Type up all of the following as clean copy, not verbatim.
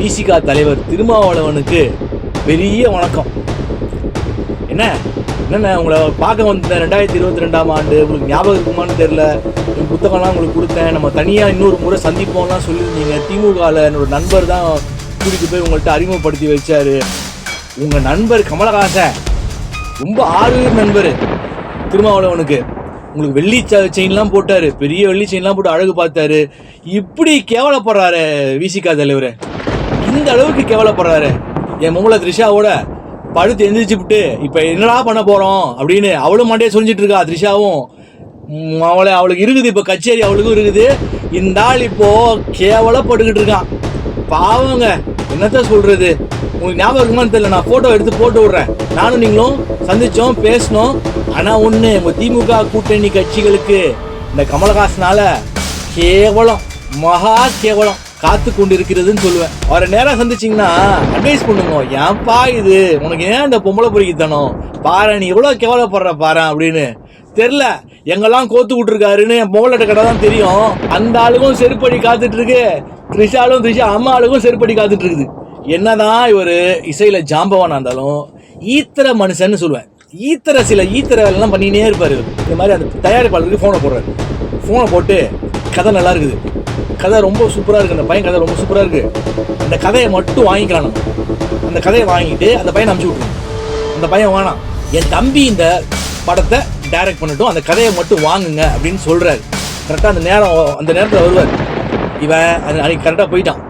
விசிகா தலைவர் திருமாவளவனுக்கு பெரிய வணக்கம். என்னென்ன உங்களை பார்க்க வந்தேன் 2022ஆம் ஆண்டு, உங்களுக்கு ஞாபகம் இருக்குமான்னு தெரியல. என் புத்தகம்லாம் உங்களுக்கு கொடுத்தேன், நம்ம தனியாக இன்னொரு முறை சந்திப்போம்லாம் சொல்லியிருந்தீங்க. திமுகவில் என்னோட நண்பர் தான் கூட்டிகிட்டு போய் உங்கள்கிட்ட அறிமுகப்படுத்தி வச்சார். உங்கள் நண்பர் கமலஹாசன் ரொம்ப ஆர்வம் நண்பர் திருமாவளவனுக்கு. உங்களுக்கு வெள்ளி செயின்லாம் போட்டார், பெரிய வெள்ளி செயின்லாம் போட்டு அழகு பார்த்தாரு. இப்படி கேவலப்படுறாரு விசிகா தலைவர், இந்த அளவுக்கு கேவலப்படுறாரு. என் மும்பல த்ரிஷாவோட படுத்து எந்திரிச்சு விட்டு இப்போ என்னடா பண்ண போகிறோம் அப்படின்னு அவளும் மாட்டே சொல்லிட்டு இருக்கா. த்ரிஷாவும் அவளுக்கு இருக்குது, இப்போ கச்சேரி அவளுக்கும் இருக்குது. இந்த ஆள் இப்போ கேவலப்பட்டுக்கிட்டு இருக்கான். பாவங்க, என்னத்த சொல்றது. உங்களுக்கு ஞாபகம் இருக்குமான்னு தெரியல, நான் ஃபோட்டோ எடுத்து போட்டு விடுறேன். நானும் நீங்களும் சந்திச்சோம், பேசணும். ஆனால் ஒன்று, உங்கள் திமுக கூட்டணி கட்சிகளுக்கு இந்த கமலஹாசனால கேவலம், மகா கேவலம் காத்து கொண்டு இருக்கிறதுன்னு சொல்லுவேன். அவரை நேரம் சந்திச்சிங்கன்னா அட்வைஸ் பண்ணுங்க. ஏன்பா இது, உனக்கு ஏன் இந்த பொம்பளை பொறுக்கித்தனம், பாரு நீ எவ்வளோ கேவலப்படுற பாரு அப்படின்னு. தெரில எங்கெல்லாம் கோத்து விட்டுருக்காருன்னு என் பொங்கலட்ட கடை தான் தெரியும். அந்த ஆளுக்கும் செருப்படி காத்துட்டு இருக்கு, த்ரிஷா அம்மா ஆளுக்கும் செருப்படி காத்துட்டு இருக்குது. என்னதான் இவர் இசையில ஜாம்பவானா இருந்தாலும் ஈத்தர மனுஷன்னு சொல்லுவேன். சில ஈத்தர வேலைலாம் பண்ணினே இருப்பாரு. இந்த மாதிரி அந்த தயாரிப்பாளருக்கு ஃபோனை போடுறாரு. ஃபோனை போட்டு கதை நல்லா இருக்குது, கதை ரொம்ப சூப்பராக இருக்குது, அந்த பையன் கதை ரொம்ப சூப்பராக இருக்குது, அந்த கதையை மட்டும் வாங்கிக்கலாம். நம்ம அந்த கதையை வாங்கிட்டு அந்த பையனை அனுப்பிச்சி விட்ருவோம். அந்த பையன் வேணாம், என் தம்பி இந்த படத்தை டைரக்ட் பண்ணட்டும், அந்த கதையை மட்டும் வாங்குங்க அப்படின்னு சொல்கிறாரு. கரெக்டாக அந்த நேரத்தில் வருவார். இவன் அன்றைக்கி கரெக்டாக போயிட்டான்.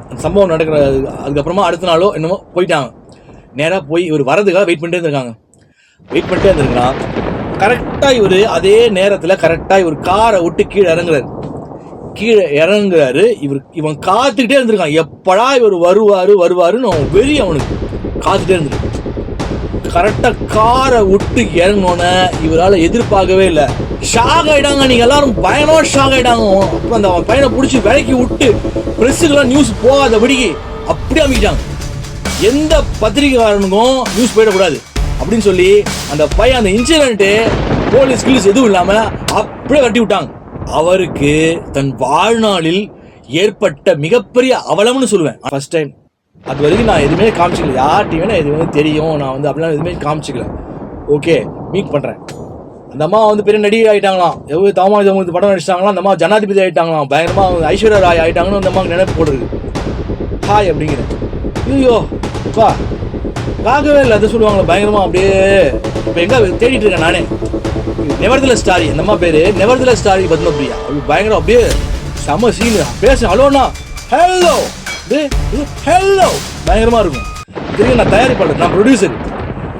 அந்த சம்பவம் நடக்கிற அதுக்கப்புறமா அடுத்த நாளோ என்னமோ போயிட்டாங்க. நேராக போய் இவர் வரதுக்காக வெயிட் பண்ணிட்டே இருந்திருக்கான். கரெக்டாக இவர் அதே நேரத்தில் கரெக்டாக இவர் காரை விட்டு கீழே இறங்குறாரு. இவன் காத்துக்கிட்டே இருந்திருக்கான், எப்படா இவர் வருவாருன்னு வெறி அவனுக்கு காத்துட்டே இருந்திருக்கு. கரெக்டாக காரை விட்டு இறங்கினோன்னே இவரால் எதிர்பார்க்கவே இல்லை. ஷாக் ஆகிட்டாங்க, நீங்கள் எல்லாரும் பயணம் ஷாக் ஆகிட்டாங்க. அப்புறம் அந்த பையனை பிடிச்சி விலைக்கி விட்டு ப்ரெஸ்ஸுக்கெல்லாம் நியூஸ் போகாதபடிக்கு அப்படி அமைக்கிட்டாங்க. எந்த பத்திரிகைக்காரனுக்கும் நியூஸ் போயிடக்கூடாது அப்படின்னு சொல்லி அந்த பையன் அந்த இன்சிடென்ட்டு போலீஸ் எதுவும் இல்லாமல் அப்படியே கட்டி விட்டாங்க. அவருக்கு தன் வாழ்நாளில் ஏற்பட்ட மிகப்பெரிய அவலம்னு சொல்லுவேன். First time. அது வரைக்கும் நான் எதுவுமே காமிச்சிக்கல, யார்கிட்டையுமே நான் எதுவுமே தெரியும், நான் அப்படிலாம் எதுவுமே காமிச்சிக்கல. ஓகே, மீட் பண்ணுறேன். அந்த அம்மா பெரிய நடிகை ஆகிட்டாங்களாம், எவ்வளோ தாமாஜி படம் நடிச்சிட்டாங்களாம். அந்த அம்மா ஜனாதிபதி ஆகிட்டாங்களாம், பயங்கரமாக ஐஸ்வர்யா ராய் ஆகிட்டாங்கன்னு அந்த அம்மாவுக்கு நினைப்பு போடுறது. ஹாய் அப்படிங்கிறேன். ஐயோ பா பார்க்கவே இல்லை, அதை சொல்லுவாங்களா பயங்கரமாக. அப்படியே இப்போ எங்கே தேடிட்டு இருக்கேன் நானே. நெவர்தலெஸ் ஸ்டாரி, அந்த அம்மா பேர் நெவர்தலெஸ் ஸ்டாரி பத்மபிரியா. அப்படி பயங்கரம், அப்படியே செம்ம சீனு. பேச ஹலோண்ணா, ஹலோ ஹலோ பயங்கரமாக இருக்கும். தெரியும், நான் தயாரிப்பாளர், நான் ப்ரொடியூசர்.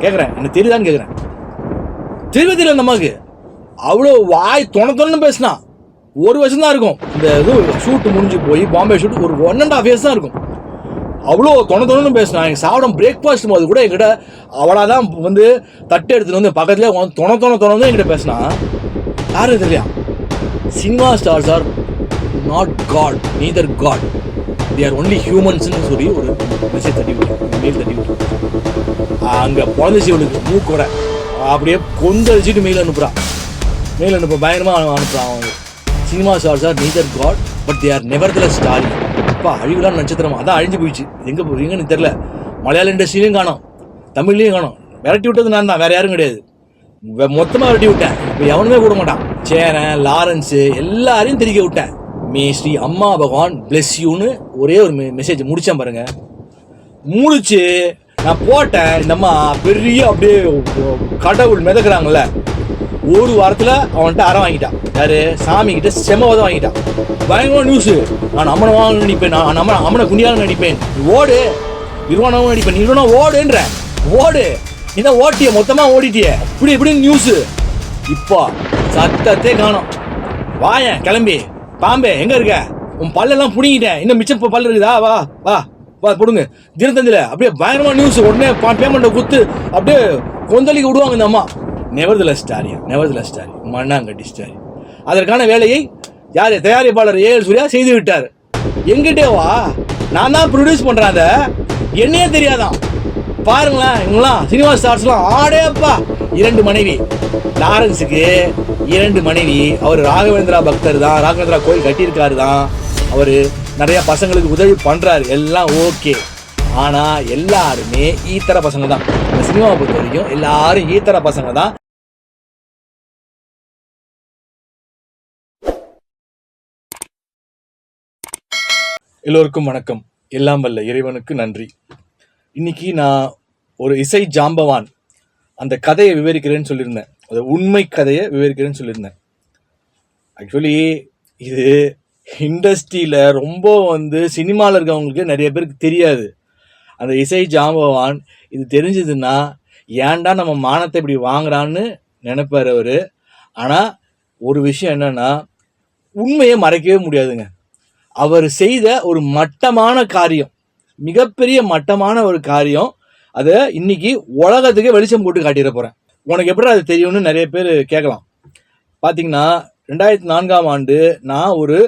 கேட்குறேன், எனக்கு தெரியுதான்னு கேட்குறேன். தெரியல அந்த அம்மாவுக்கு. அவ்வளோ வாய் தொணன்னு பேசினா. 1 வருஷம் தான் இருக்கும் இந்த இது ஷூட்டு முடிஞ்சு போய், பாம்பே ஷூட் ஒரு 1.5 years தான் இருக்கும். அவ்வளோ தொணன்னு பேசினா. எங்கள் சாப்பிட பிரேக்ஃபாஸ்ட் போது கூட என்கிட்ட அவளாதான் தட்டு எடுத்துட்டு பக்கத்துல தொணந்து என்கிட்ட பேசினா. யாரும் தெரியலையா, cinema stars are not God, neither god, they are only humans ன்னு சொல்லி ஒரு மெசேஜ் தட்டி விட்டு அங்கே பிறந்துச்சு இவளுக்கு மூக்கோட. அப்படியே கொந்தளிச்சுட்டு மெயில் அனுப்புற பயங்கரமாக அனுப்புகிறான். Cinema stars are neither god but they are nevertheless star. அப்பா அழிவுலாம் நட்சத்திரமா, அதான் அழிஞ்சு போயிடுச்சு. எங்கே போறீங்கன்னு தெரில. மலையாள இண்டஸ்ட்ரியிலையும் காணோம், தமிழ்லையும் காணோம். விரட்டி விட்டது நான் தான், வேற யாரும் கிடையாது. மொத்தமாக விரட்டி விட்டேன். இப்போ எவனுமே கூட மாட்டான். சேரன், லாரன்ஸு எல்லாரையும் தெரிவிக்க விட்டேன். மே ஸ்ரீ அம்மா பகவான் பிளஸ் யூன்னு ஒரே ஒரு மெசேஜ் முடித்தேன் பாருங்க. முடிச்சு நான் போட்டேன். இந்த அம்மா பெரிய அப்படியே கடவுள் மிதக்குறாங்கல்ல, 1 வாரத்தில் அவன்கிட்ட அறம் வாங்கிட்டான். யாரு? சாமி கிட்ட செம்மவதம் வாங்கிட்டான். பயங்கரமான நியூஸு. நான் அம்மனை வாங்க நடிப்பேன், நான் அம்மனை குண்டியாலும் நடிப்பேன், ஓடு நிர்வாணமும் நடிப்பேன், நிர்வாணம் ஓடுன்ற ஓடு, நீ தான் ஓட்டிய மொத்தமாக ஓடிட்டிய, இப்படி இப்படின்னு நியூஸு. இப்போ சத்தத்தே காணோம். வாயன் கிளம்பி, பாம்பே எங்க இருக்க, உன் பல்லெல்லாம் புடிங்கிட்டேன், இன்னும் மிச்சம் பல்லு இருக்குதா, வா வா வா போடுங்க தினத்தந்தில. அப்படியே பயங்கரமா நியூஸ். உடனே பேமெண்ட்டை குத்து அப்படியே கொந்தளிக்க விடுவாங்க இந்த அம்மா. நெவர்தலெஸ் ஸ்டாரி, மண்ணாங்கட்டி ஸ்டாரி. அதற்கான வேலையை யார்? தயாரிப்பாளர் ஏஎல் சூர்யா செய்து விட்டார். எங்கிட்டே வா, நான் தான் ப்ரொடியூஸ் பண்றேன், அதை என்னையே தெரியாதான். பாருங்களேன், இவங்களாம் சினிமா ஸ்டார்ஸ்லாம் ஆடேப்பா. 2 மனைவி. லாரன்ஸுக்கு 2 மனைவி. அவர் ராகவேந்திரா பக்தர் தான், ராகவேந்திரா கோயில் கட்டியிருக்காரு தான். அவர் நிறைய பசங்களுக்கு உதவி பண்றாரு, எல்லாம் ஓகே. ஆனா எல்லாருமே ஈத்தர பசங்க தான். இந்த சினிமாவை பொறுத்த வரைக்கும் எல்லாரும் ஈத்தர பசங்க தான். எல்லோருக்கும் வணக்கம். எல்லாம் வல்ல இறைவனுக்கு நன்றி. இன்னைக்கு நான் ஒரு இசை ஜாம்பவான் அந்த கதையை விவரிக்கிறேன்னு சொல்லியிருந்தேன். அந்த உண்மை கதையை விவரிக்கிறேன்னு சொல்லியிருந்தேன். ஆக்சுவலி இது இண்டஸ்ட்ரியில் ரொம்ப சினிமாவில் இருக்கவங்களுக்கு நிறைய பேருக்கு தெரியாது. அந்த இசை ஜாம்பவான் இது தெரிஞ்சதுன்னா ஏன்டா நம்ம மானத்தை இப்படி வாங்குறான்னு நினைப்பார் அவர். ஆனால் ஒரு விஷயம் என்னன்னா, உண்மையை மறைக்கவே முடியாதுங்க. அவர் செய்த ஒரு மட்டமான காரியம், மிகப்பெரிய மட்டமான ஒரு காரியம், அதை இன்னைக்கு உலகத்துக்கே வெளிச்சம் போட்டு காட்டிட போகிறேன். உனக்கு எப்படி அது தெரியும்னு நிறைய பேர் கேட்கலாம். பார்த்தீங்கன்னா 2004ஆம் ஆண்டு நான் ஒரு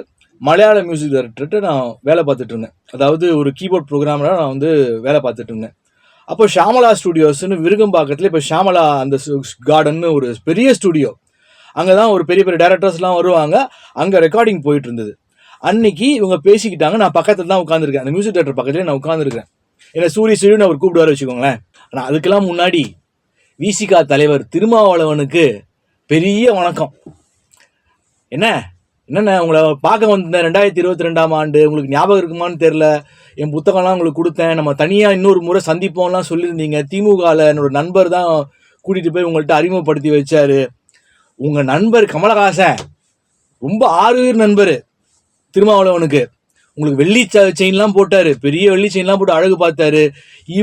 மலையாள மியூசிக் டைரக்டர்கிட்ட நான் வேலை பார்த்துட்டு இருந்தேன். அதாவது ஒரு கீபோர்ட் ப்ரோக்ராமராக நான் வேலை பார்த்துட்டு இருந்தேன். அப்போ ஷாமலா ஸ்டுடியோஸ்னு விருகம்பாக்கத்தில் இப்போ ஷாமலா அந்த கார்டன் ஒரு பெரிய ஸ்டுடியோ, அங்கே தான் ஒரு பெரிய பெரிய டைரக்டர்ஸ்லாம் வருவாங்க. அங்கே ரெக்கார்டிங் போயிட்டு இருந்தது. அன்னைக்கு இவங்க பேசிக்கிட்டாங்க. நான் பக்கத்தில் தான் உட்காந்துருக்கேன், அந்த மியூசிக் டைரக்டர் பக்கத்துலேயே நான் உட்காந்துருக்கேன். ஏன்னா சூரியன் அவர் கூப்பிடுவார் வச்சுக்கோங்களேன். ஆனால் அதுக்கெல்லாம் முன்னாடி விசிகா தலைவர் திருமாவளவனுக்கு பெரிய வணக்கம். என்னென்ன உங்களை பார்க்க வந்தேன் 2022ஆம் ஆண்டு, உங்களுக்கு ஞாபகம் இருக்குமான்னு தெரில. என் புத்தகம்லாம் உங்களுக்கு கொடுத்தேன், நம்ம தனியாக இன்னொரு முறை சந்திப்போம்லாம் சொல்லியிருந்தீங்க. திமுகவில் என்னோட நண்பர் தான் கூட்டிகிட்டு போய் உங்கள்கிட்ட அறிமுகப்படுத்தி வச்சார். உங்கள் நண்பர் கமலஹாசன் ரொம்ப ஆறுயிர் நண்பர் திருமாவளவனுக்கு. உங்களுக்கு வெள்ளி செயின்லாம் போட்டார், பெரிய வெள்ளி செயின்லாம் போட்டு அழகு பார்த்தாரு.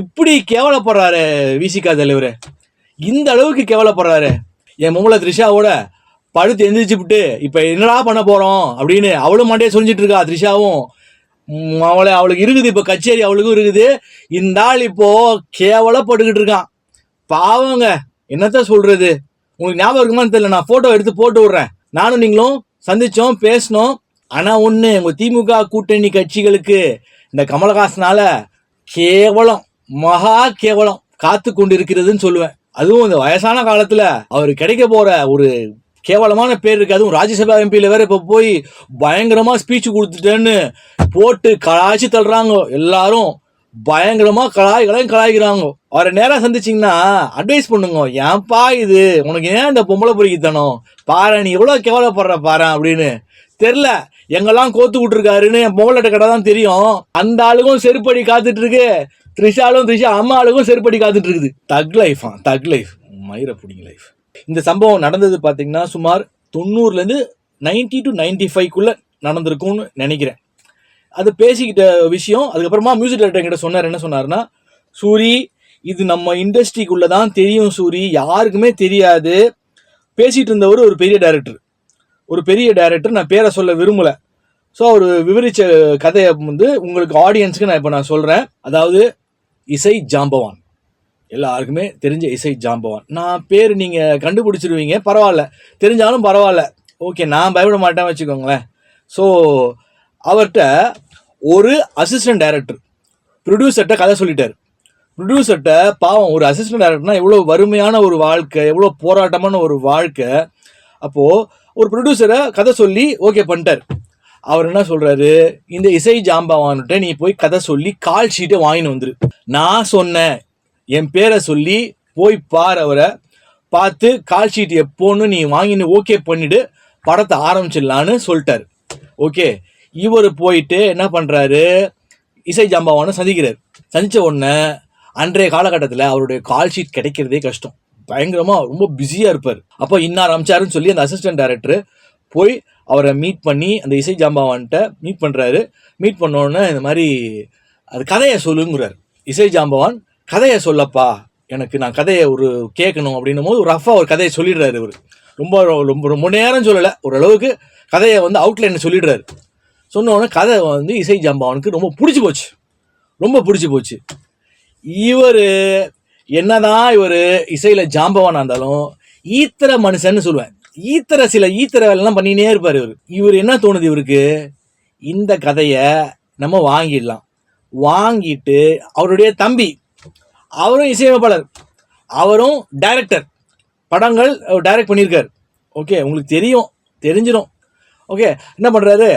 இப்படி கேவலப்படுறாரு விசிகா தலைவர், இந்த அளவுக்கு கேவலப்படுறாரு. என் மொமலை த்ரிஷாவோட படுத்து எந்திரிச்சு விட்டு இப்போ என்னடா பண்ண போகிறோம் அப்படின்னு அவளும் மாட்டே சொல்லிட்டு இருக்கா. த்ரிஷாவும் அவளுக்கு இருக்குது, இப்போ கச்சேரி அவளுக்கும் இருக்குது. இந்த ஆள் இப்போ கேவலப்பட்டுக்கிட்டு இருக்கான். பாவங்க, என்னத்த சொல்றது. உங்களுக்கு ஞாபகம் இருக்குமான்னு தெரியல, நான் ஃபோட்டோ எடுத்து போட்டு விட்றேன். நானும் நீங்களும் சந்திச்சோம், பேசணும். ஆனால் ஒன்று, உங்கள் திமுக கூட்டணி கட்சிகளுக்கு இந்த கமலஹாசனால கேவலம், மகா கேவலம் காத்து கொண்டு இருக்கிறதுன்னு சொல்லுவேன். அதுவும் இந்த வயசான காலத்துல அவர் கிடைக்க போற ஒரு கேவலமான பேர் இருக்கு. அதுவும் ராஜ்யசபா எம்பியில வேற இப்ப போய் பயங்கரமா ஸ்பீச் கொடுத்துட்டேன்னு போட்டு கலாய்ச்சி தள்ளுறாங்க. எல்லாரும் பயங்கரமா கலாய்க்கிறாங்க. அவரை நேரம் சந்திச்சிங்கன்னா அட்வைஸ் பண்ணுங்க. ஏன்பா இது உனக்கு ஏன் இந்த பொம்பளை பொறுக்கித்தனம், பாரு நீ எவ்வளவு கேவலப்படுற பாரு அப்படின்னு. தெரில எங்கெல்லாம் கோத்து விட்டுருக்காருன்னு என் பொம்பளை கடை தான் தெரியும். அந்த ஆளுக்கும் செருப்படி காத்துட்டு இருக்கு, த்ரிஷா அம்மாளுக்கும் செருப்படி காத்துட்டு இருக்குது. தக் லைஃப் மயிர புடிங்க லைஃப். இந்த சம்பவம் நடந்தது பார்த்தீங்கன்னா சுமார் 90லேருந்து 90 to 95க்குள்ள நடந்திருக்கும்னு நினைக்கிறேன். அது பேசிக்கிட்ட விஷயம். அதுக்கப்புறமா மியூசிக் டைரக்டர் என்கிட்ட சொன்னார். என்ன சொன்னார்னா, சூரி இது நம்ம இண்டஸ்ட்ரிக்குள்ள தான் தெரியும் சூரி, யாருக்குமே தெரியாது. பேசிட்டு இருந்தவர் ஒரு பெரிய டைரக்டர், நான் பேரை சொல்ல விரும்பல. ஸோ அவர் விவரித்த கதையை உங்களுக்கு ஆடியன்ஸுக்கு நான் இப்போ நான் சொல்கிறேன். அதாவது இசை ஜாம்பவான், எல்லாருக்குமே தெரிஞ்ச இசை ஜாம்பவான். நான் பேர் நீங்கள் கண்டுபிடிச்சிருவீங்க, பரவாயில்ல, தெரிஞ்சாலும் பரவாயில்ல, ஓகே, நான் பயப்பட மாட்டேன் வச்சுக்கோங்களேன். ஸோ அவர்கிட்ட ஒரு அசிஸ்டன்ட் டைரக்டர் ப்ரொடியூசர்கிட்ட கதை சொல்லிட்டார். ப்ரொடியூசர்கிட்ட பாவம், ஒரு அசிஸ்டன்ட் டைரக்டர்னா எவ்வளோ வறுமையான ஒரு வாழ்க்கை, எவ்வளோ போராட்டமான ஒரு வாழ்க்கை. அப்போது ஒரு ப்ரொடியூசரை கதை சொல்லி ஓகே பண்ணிட்டார். அவர் என்ன சொல்கிறாரு, இந்த இசை ஜாம்பவான்கிட்ட நீ போய் கதை சொல்லி கால் ஷீட்டை வாங்கின்னு வந்துரு. நான் சொன்னேன், என் பேரை சொல்லி போய் பார், அவரை பார்த்து கால் ஷீட் எப்போன்னு நீ வாங்கின்னு ஓகே பண்ணிவிட்டு படத்தை ஆரம்பிச்சிடலான்னு சொல்லிட்டார். ஓகே, இவர் போயிட்டு என்ன பண்ணுறாரு, இசை ஜாம்பவானை சந்திக்கிறார். சந்தித்த உடனே அன்றைய காலகட்டத்தில் அவருடைய கால் ஷீட் கிடைக்கிறதே கஷ்டம், பயங்கரமாக ரொம்ப பிஸியாக இருப்பார். அப்போ இன்னார் அமிச்சாருன்னு சொல்லி அந்த அசிஸ்டன்ட் டைரக்டர் போய் அவரை மீட் பண்ணி அந்த இசை ஜாம்பவான்கிட்ட மீட் பண்ணுறாரு. மீட் பண்ணோடனே இந்த மாதிரி அது கதையை சொல்லுங்கிறார். இசை ஜாம்பவான் கதையை சொல்லப்பா, எனக்கு நான் கதையை ஒரு கேட்கணும் அப்படின்னும் போது ரஃபாக ஒரு கதையை சொல்லிடுறாரு. இவர் ரொம்ப ரொம்ப ரொம்ப நேரம் சொல்லலை, ஓரளவுக்கு கதையை அவுட்லைனை சொல்லிடுறாரு. சொன்னோடனே கதை இசை ஜாம்பவானுக்கு ரொம்ப பிடிச்சி போச்சு. இவர் என்னதான் இவர் இசையில் ஜாம்பவானாக இருந்தாலும் ஈத்திர மனுஷன்னு சொல்லுவேன். சில ஈத்திர வேலைலாம் பண்ணினே இருப்பார் இவர். என்ன தோணுது இவருக்கு, இந்த கதையை நம்ம வாங்கிடலாம். வாங்கிட்டு அவருடைய தம்பி, அவரும் இசையமைப்பாளர், அவரும் டைரக்டர், படங்கள் டைரக்ட் பண்ணியிருக்கார். ஓகே, உங்களுக்கு தெரிஞ்சிடும். ஓகே, என்ன பண்ணுறாரு,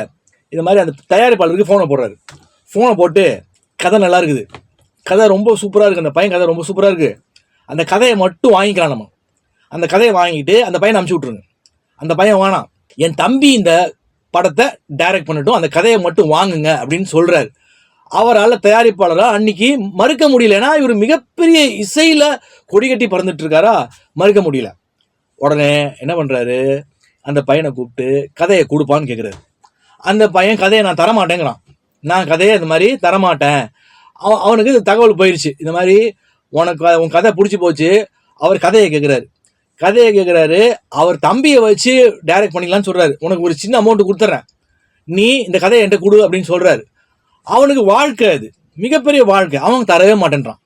இது மாதிரி அந்த தயாரிப்பாளருக்கு ஃபோனை போடுறாரு. ஃபோனை போட்டு கதை நல்லா இருக்குது, கதை ரொம்ப சூப்பராக இருக்குது, அந்த பையன் கதை ரொம்ப சூப்பராக இருக்குது, அந்த கதையை மட்டும் வாங்கிக்கலாம் நம்ம. அந்த கதையை வாங்கிட்டு அந்த பையனை அனுப்பிச்சி விட்ருங்க. அந்த பையன் வேணாம், என் தம்பி இந்த படத்தை டைரக்ட் பண்ணட்டும், அந்த கதையை மட்டும் வாங்குங்க அப்படின்னு சொல்கிறாரு. அவரால் தயாரிப்பாளராக அன்னைக்கு மறுக்க முடியல. ஏன்னா இவர் மிகப்பெரிய இசையில் கொடிகட்டி பறந்துட்டு இருக்காரா, மறுக்க முடியல. உடனே என்ன பண்ணுறாரு, அந்த பையனை கூப்பிட்டு கதையை கொடுப்பான்னு கேட்குறாரு. அந்த பையன் கதையை நான் தரமாட்டேங்கிறான். நான் கதையை இந்த மாதிரி தரமாட்டேன். அவனுக்கு இந்த தகவல் போயிடுச்சு, இந்த மாதிரி உன் கதை பிடிச்சி போச்சு. அவர் கதையை கேட்குறாரு. அவர் தம்பியை வச்சு டைரக்ட் பண்ணிக்கலான்னு சொல்கிறாரு. உனக்கு ஒரு சின்ன அமௌண்ட் கொடுத்துட்றேன், நீ இந்த கதையை என்கிட்ட கொடு அப்படின்னு சொல்கிறாரு. அவனுக்கு வாழ்க்கை, அது மிகப்பெரிய வாழ்க்கை. அவன் தரவே மாட்டேன்றான்.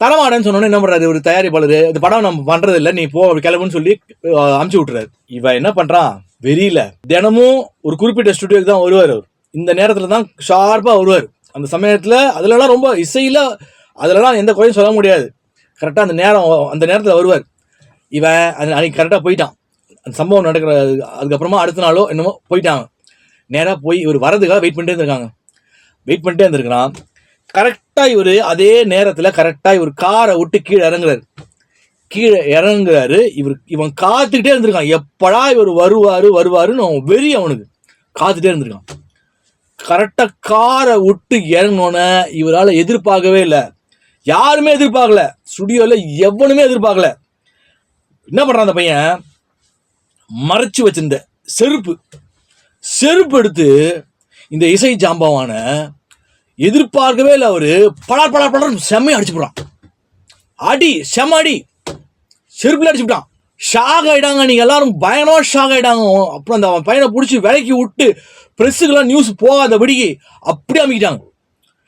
தரமாட்டேன்னு சொன்னோன்னே என்ன பண்ணுறாரு, ஒரு தயாரிப்பாளர், இந்த படம் நம்ம பண்ணுறது இல்லை, நீ போ கிளம்புன்னு சொல்லி அமுச்சு விட்டுறாரு. இவன் என்ன பண்ணுறான், வெறியில தினமும் ஒரு குறிப்பிட்ட ஸ்டுடியோக்கு தான் வருவார். அவர் இந்த நேரத்தில் தான் ஷார்ப்பாக வருவார். அந்த சமயத்தில் அதிலலாம் ரொம்ப இசையில் அதிலலாம் எந்த குறையும் சொல்ல முடியாது. கரெக்டாக அந்த நேரத்தில் வருவார். இவன் அன்னைக்கு கரெக்டாக போயிட்டான். அந்த சம்பவம் நடக்கிற அதுக்கப்புறமா அடுத்த நாளோ என்னமோ போயிட்டாங்க. நேராக போய் இவர் வரதுக்காக வெயிட் பண்ணிட்டே இருந்திருக்கிறான். கரெக்டாக இவர் அதே நேரத்தில் கரெக்டாக இவர் காரை விட்டு கீழே இறங்குறாரு. இவன் காத்துக்கிட்டே இருந்திருக்கான், எப்படா இவர் வருவாருன்னு வெறி அவனுக்கு காத்துட்டே இருந்திருக்கான். கரெக்டாக காரை விட்டு இறங்கினோன்னே இவரால் எதிர்பார்க்கவே இல்லை, யாருமே எதிர்பார்க்கல, ஸ்டுடியோவில் எவனுமே எதிர்பார்க்கல. என்ன பண்ணுறான் அந்த பையன், மறைச்சு வச்சிருந்த செருப்பு எடுத்து இந்த இசை ஜாம்பவான எதிர்பார்க்கவே இல்லை, அவரு படார் செம்மையை அடிச்சு போடுறான். செம்ம அடி செருப்புல அடிச்சுட்டான். ஷாக் ஆகிட்டாங்க, நீங்கள் எல்லாரும் பயங்கரமாக ஷாக் ஆகிட்டாங்க. அப்புறம் அந்த பையனை பிடிச்சி விலைக்கு விட்டு ப்ரெஸ்ஸுக்கெல்லாம் நியூஸ் போகாதபடிக்கு அப்படி அமைக்கிட்டாங்க.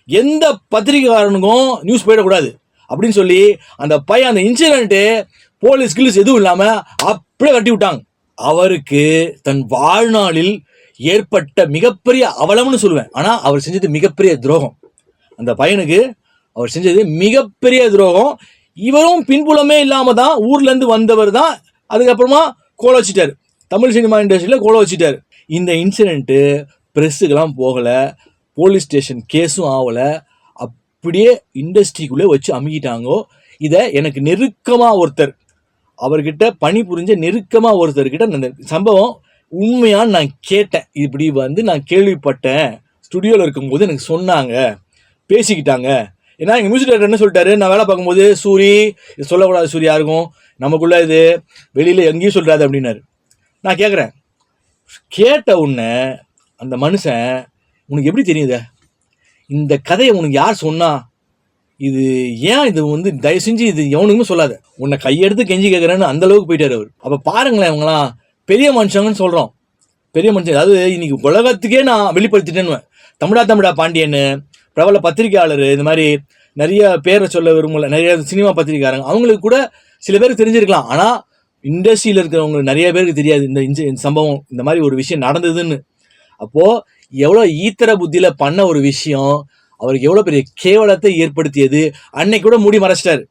எந்த பத்திரிகைக்காரனுக்கும் நியூஸ் போயிடக்கூடாது அப்படின்னு சொல்லி அந்த பையன் அந்த இன்சிடென்ட்டு போலீஸ் கில்ஸ் எதுவும் இல்லாமல் அப்படியே கட்டி விட்டாங்க. அவருக்கு தன் வாழ்நாளில் ஏற்பட்ட மிகப்பெரிய அவலம்னு சொல்லுவேன். ஆனால் அவர் செஞ்சது மிகப்பெரிய துரோகம். அந்த பையனுக்கு அவர் செஞ்சது மிகப்பெரிய துரோகம். இவரும் பின்புலமே இல்லாமல் தான் ஊர்லேருந்து வந்தவர் தான். அதுக்கப்புறமா கோல வச்சிட்டார், தமிழ் சினிமா இண்டஸ்ட்ரியில் கோல வச்சிட்டார். இந்த இன்சிடென்ட்டு ப்ரெஸ்ஸுக்கெல்லாம் போகலை, போலீஸ் ஸ்டேஷன் கேஸும் ஆகலை, அப்படியே இண்டஸ்ட்ரிக்குள்ளே வச்சு அமுக்கிட்டாங்கோ. இதை எனக்கு நெருக்கமாக ஒருத்தர், அவர்கிட்ட பணி புரிஞ்ச நெருக்கமாக ஒருத்தர்கிட்ட அந்த சம்பவம் உண்மையான்னு நான் கேட்டேன். இப்படி நான் கேள்விப்பட்டேன், ஸ்டுடியோவில் இருக்கும்போது எனக்கு சொன்னாங்க, பேசிக்கிட்டாங்க. ஏன்னா எங்கள் மியூசிக் டைரக்டர் என்ன சொல்லிட்டாரு, நான் வேலை பார்க்கும்போது சூரி இது சொல்லக்கூடாது, சூரி யாருக்கும், நமக்குள்ளே இது வெளியில் எங்கேயும் சொல்கிறாது அப்படின்னாரு. நான் கேட்குறேன், கேட்ட உடனே அந்த மனுஷன், உனக்கு எப்படி தெரியுது இந்த கதையை, உனக்கு யார் சொன்னா, இது ஏன் இது தயவு செஞ்சு இது எவனுக்குமே சொல்லாத, உன்னை கையெடுத்து கெஞ்சி கேட்குறேன்னு அந்த அளவுக்கு போயிட்டார் அவர். அப்போ பாருங்களேன், இவங்களாம் பெரிய மனுஷங்கன்னு சொல்கிறோம், பெரிய மனுஷன். அதாவது இன்னைக்கு உலகத்துக்கே நான் வெளிப்படுத்திட்டேன்னு, தமிழா பாண்டியன் பிரபல பத்திரிகையாளர், இந்த மாதிரி நிறைய பேரை சொல்ல விரும்பல, நிறைய சினிமா பத்திரிகையாளங்க, அவங்களுக்கு கூட சில பேருக்கு தெரிஞ்சிருக்கலாம். ஆனால் இண்டஸ்ட்ரியில் இருக்கிறவங்களுக்கு நிறைய பேருக்கு தெரியாது இந்த சம்பவம், இந்த மாதிரி ஒரு விஷயம் நடந்ததுன்னு. அப்போது எவ்வளோ ஈத்தர புத்தியில் பண்ண ஒரு விஷயம் அவருக்கு எவ்வளோ பெரிய கேவலத்தை ஏற்படுத்தியது. அன்னைக்கு கூட மூடி மறைச்சிட்டார்,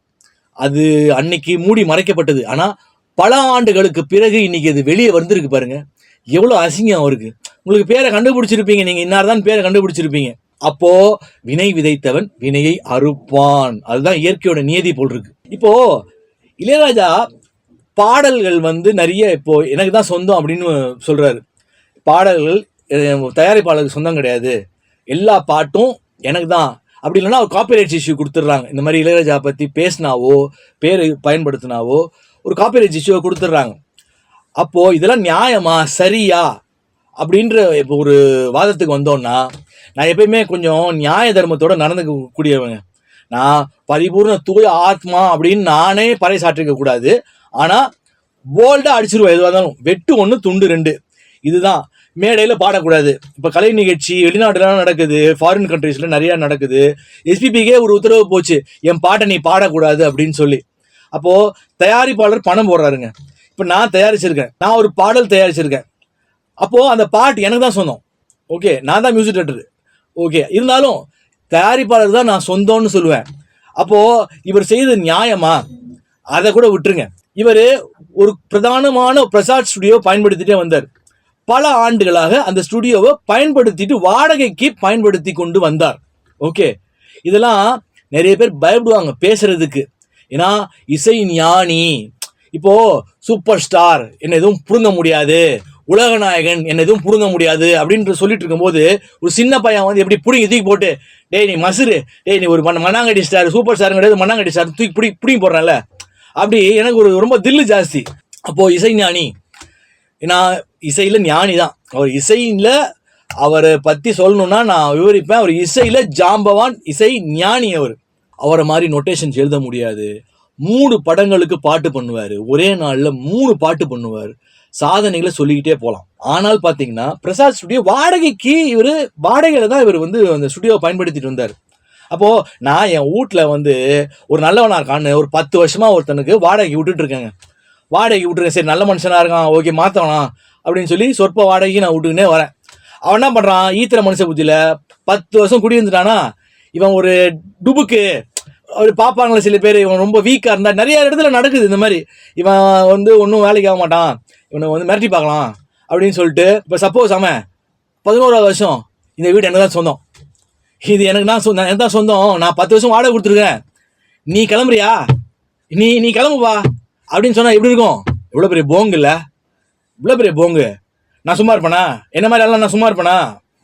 அது அன்னைக்கு மூடி மறைக்கப்பட்டது. ஆனால் பல ஆண்டுகளுக்கு பிறகு இன்னைக்கு அது வெளியே வந்திருக்கு பாருங்க, எவ்வளோ அசிங்கம் அவருக்கு. உங்களுக்கு பேரை கண்டுபிடிச்சிருப்பீங்க, நீங்கள் இன்னார்தான் பேரை கண்டுபிடிச்சிருப்பீங்க. அப்போ வினை விதைத்தவன் வினையை அறுப்பான், அதுதான் இயற்கையோட நியதி போல் இருக்கு. இப்போ இளையராஜா பாடல்கள் நிறைய இப்போ எனக்கு தான் சொந்தம் அப்படின்னு சொல்றாரு. பாடல்கள் தயாரிப்பாளருக்கு சொந்தம் கிடையாது, எல்லா பாட்டும் எனக்கு தான். அப்படி இல்லைன்னா ஒரு காப்பிரைட்ஸ் இஷ்யூ கொடுத்துட்றாங்க. இந்த மாதிரி இளையராஜா பற்றி பேசினாவோ பேர் பயன்படுத்தினாவோ ஒரு காப்பிரைட்ஸ் இஷ்யூவை கொடுத்துட்றாங்க. அப்போது இதெல்லாம் நியாயமா சரியா அப்படின்ற இப்போ ஒரு வாதத்துக்கு வந்தோன்னா, நான் எப்பயுமே கொஞ்சம் நியாய தர்மத்தோட நடந்துக்கூடியவங்க. நான் பரிபூர்ண தூய ஆத்மா அப்படின்னு நானே பறைசாற்றிக்க கூடாது. ஆனால் போல்டாக அடிச்சிருவேன், எதுவாக இருந்தாலும் வெட்டு 1 துண்டு 2, இதுதான். மேடையில் பாடக்கூடாது. இப்போ கலை நிகழ்ச்சி வெளிநாட்டுலாம் நடக்குது, ஃபாரின் கண்ட்ரீஸில் நிறையா நடக்குது. எஸ்பிபிக்கே ஒரு உத்தரவு போச்சு, என் பாட்டை நீ பாடக்கூடாது அப்படின்னு சொல்லி. அப்போது தயாரிப்பாளர் பணம் போடுறாருங்க. இப்போ நான் தயாரிச்சிருக்கேன், நான் ஒரு பாடல் தயாரிச்சிருக்கேன். அப்போது அந்த பாட்டு எனக்கு தான் சொந்தம், ஓகே, நான் தான் மியூசிக் டைரக்டர், ஓகே. இருந்தாலும் தயாரிப்பாளர் தான் நான் சொந்தம்னு சொல்லுவேன். அப்போது இவர் செய்தது நியாயமா? அதை கூட விட்டுருங்க. இவர் ஒரு பிரதானமான பிரசாத் ஸ்டுடியோ பயன்படுத்திட்டே வந்தார். பல ஆண்டுகளாக அந்த ஸ்டுடியோவை பயன்படுத்திட்டு வாடகைக்கு பயன்படுத்தி கொண்டு வந்தார். ஓகே, இதெல்லாம் நிறைய பேர் பயப்படுவாங்க பேசுறதுக்கு. ஏன்னா இசை ஞானி, இப்போ சூப்பர் ஸ்டார் என்ன எதுவும் புடுங்க முடியாது, உலகநாயகன் என்ன எதுவும் புடுங்க முடியாது அப்படின்ற சொல்லிட்டு இருக்கும்போது ஒரு சின்ன பையன் வந்து எப்படி பிடிங்கி தூக்கி போட்டு, டேய் நீ மசுரு, டேய் நீ ஒரு மண்ணாங்கடி ஸ்டார், சூப்பர் ஸ்டார் கிடையாது மண்ணாங்கடி ஸ்டார், தூக்கி பிடிங்கி போடுறேன்ல, அப்படி எனக்கு ஒரு ரொம்ப தில்லு ஜாஸ்தி. அப்போ இசை ஞானி, நான் இசையில ஞானி தான். அவர் இசையில அவரை பத்தி சொல்லணும்னா நான் விவரிப்பேன். அவர் இசையில ஜாம்பவான், இசை ஞானி. அவரை மாதிரி நொட்டேஷன்ஸ் எழுத முடியாது. 3 படங்களுக்கு பாட்டு பண்ணுவார், ஒரே நாளில் 3 பாட்டு பண்ணுவார், சாதனைகளை சொல்லிக்கிட்டே போகலாம். ஆனால் பார்த்தீங்கன்னா பிரசாத் ஸ்டுடியோ வாடகையில தான் இவர் வந்து அந்த ஸ்டுடியோவை பயன்படுத்திட்டு வந்தார். அப்போது நான் என் வீட்டில் வந்து ஒரு நல்லவனா இருக்கான்னு ஒரு 10 வருஷமாக ஒருத்தனுக்கு வாடகைக்கு விட்டுட்டு இருக்கேங்க. வாடகைக்கு விட்டுருக்கேன், சரி நல்ல மனுஷனாக இருக்கான், ஓகே மாற்றலாம் அப்படின்னு சொல்லி சொற்ப வாடகைக்கு நான் விட்டுக்கினே வரேன். அவன் என்ன பண்ணுறான், ஈத்திர மனுஷ புத்தியில் 10 வருஷம் குடியிருந்துட்டானா, இவன் ஒரு டுபுக்கு அப்படி பார்ப்பாங்களே சில பேர், இவன் ரொம்ப வீக்காக இருந்தால் நிறைய இடத்துல நடக்குது இந்த மாதிரி. இவன் வந்து ஒன்றும் வேலைக்கு ஆக மாட்டான், இவனை வந்து மிரட்டி பார்க்கலாம் அப்படின்னு சொல்லிட்டு, இப்போ சப்போஸ் அவன் 11ஆவது வருஷம் இந்த வீடு எனக்கு தான் சொந்தம், இது எனக்கு தான் சொந்தம், நான் 10 வருஷம் வாடகை கொடுத்துருக்கேன், நீ கிளம்புறியா, நீ கிளம்புப்பா அப்படின்னு சொன்னால் எப்படி இருக்கும்? இவ்வளோ பெரிய போங்கு இல்லை, இவ்வளோ பெரிய போங்கு. நான் சும்மா இருப்பேனா? என்ன மாதிரி எல்லாம் நான் சும்மா இருப்பேனா?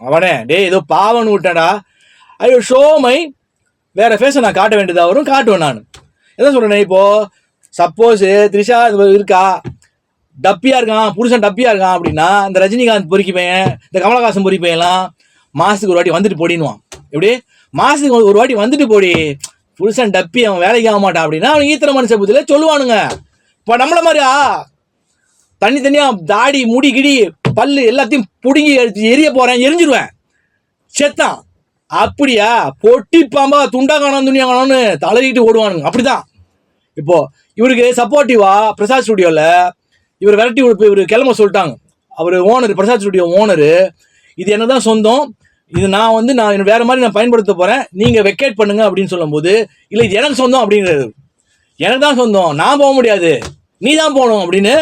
அவனே டே ஏதோ பாவன்னு விட்டேன்டா, ஐ வில் ஷோ மை வேற ஃபேஸை நான் காட்ட வேண்டியதாக வரும், காட்டுவேன். நான் என்ன சொல்கிறேன், இப்போது சப்போஸ் த்ரிஷா இருக்கா, டப்பியாக இருக்கான், புருஷன் டப்பியாக இருக்கான் அப்படின்னா, இந்த ரஜினிகாந்த் பொறுக்கி பையன், இந்த கமலஹாசன் பொறுக்கி பையன்லாம் மாதத்துக்கு ஒரு வாட்டி வந்துட்டு போடினுவான். எப்படி மாதத்துக்கு ஒரு வாட்டி வந்துட்டு போடி, புருஷன் டப்பி அவன் வேலைக்கு ஆக மாட்டான் அப்படின்னா அவன் ஈத்திர மனுஷ புத்தியில் சொல்லுவானுங்க. இப்போ நம்மள மாதிரியா தனியாக தாடி முடி கிடி பல்லு எல்லாத்தையும் பிடுங்கி எரிய போகிறேன், எரிஞ்சிருவேன், செத்தான். அப்படியா பொட்டி பாம்பா துண்டா காணும் துணியா காணும்னு தளரிட்டு ஓடுவானுங்க. அப்படிதான் இப்போ இவருக்கு சப்போர்ட்டிவா பிரசாத் ஸ்டுடியோவில் இவர் விரட்டி விடுப்பு இவர் கிளம்ப சொல்லிட்டாங்க. அவர் ஓனர், பிரசாத் ஸ்டுடியோ ஓனரு, இது என்ன தான் சொந்தம், இது நான் வேற மாதிரி நான் பயன்படுத்த போகிறேன், நீங்கள் வெக்கேட் பண்ணுங்க அப்படின்னு சொல்லும்போது, இல்லை இது எனக்கு சொந்தம் அப்படிங்கிறது, எனக்கு தான் சொந்தம், நான் போக முடியாது, நீ தான் போகணும் அப்படின்னு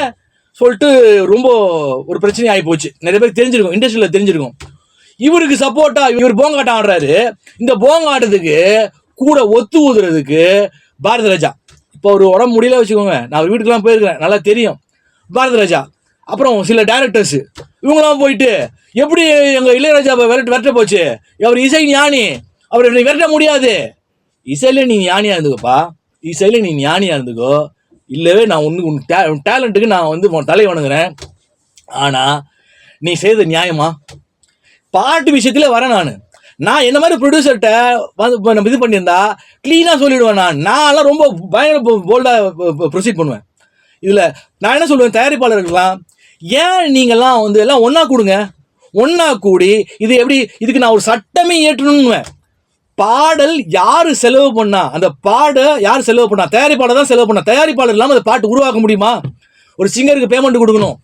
சொல்லிட்டு ரொம்ப ஒரு பிரச்சனை ஆகி போச்சு. நிறைய பேருக்கு தெரிஞ்சிருக்கும், இண்டஸ்ட்ரியில் தெரிஞ்சிருக்கும். இவருக்கு சப்போர்ட்டா இவர் போங்காட்டம் ஆடுறாரு. இந்த போங்காட்டத்துக்கு கூட ஒத்து ஊதுறதுக்கு பாரதி ராஜா, இப்போ ஒரு உடம்பு முடியல வச்சுக்கோங்க, நான் ஒரு வீட்டுக்கெல்லாம் போயிருக்கிறேன், நல்லா தெரியும். பாரதி ராஜா, அப்புறம் சில டைரக்டர்ஸ், இவங்களாம் போயிட்டு எப்படி எங்கள் இளையராஜாவை விரட்ட போச்சு, அவர் இசை ஞானி, அவர் விரட்ட முடியாது, இசையில நீ ஞானியாக இருந்துக்கோப்பா, இசையில நீ ஞானியாக இருந்துக்கோ, இல்லவே நான் உன் டேலண்ட்டுக்கு நான் வந்து உன் தலை வணங்குறேன், ஆனால் நீ செய்த நியாயமா? பாட்டு விஷயத்துல வரேன். நான் என்ன மாதிரி ப்ரொடியூசர்கிட்ட வந்து நம்ம இது பண்ணியிருந்தா க்ளீனாக சொல்லிவிடுவேன். நான்லாம் ரொம்ப பயங்கர போல்டாக ப்ரொசீட் பண்ணுவேன். இதில் நான் என்ன சொல்லுவேன், தயாரிப்பாளர்கள்லாம் ஏன் நீங்கள்லாம் வந்து எல்லாம் ஒன்றா கூடுங்க, ஒன்றா கூடி இது எப்படி, இதுக்கு நான் ஒரு சட்டமே ஏற்றணும்னுவேன். பாடல் யார் செலவு பண்ணா, அந்த பாடை யார் செலவு பண்ணா, தயாரிப்பாளர் தான் செலவு பண்ணா. தயாரிப்பாளர் இல்லாமல் அந்த பாட்டு உருவாக்க முடியுமா? ஒரு சிங்கருக்கு பேமெண்ட் கொடுக்கணும்,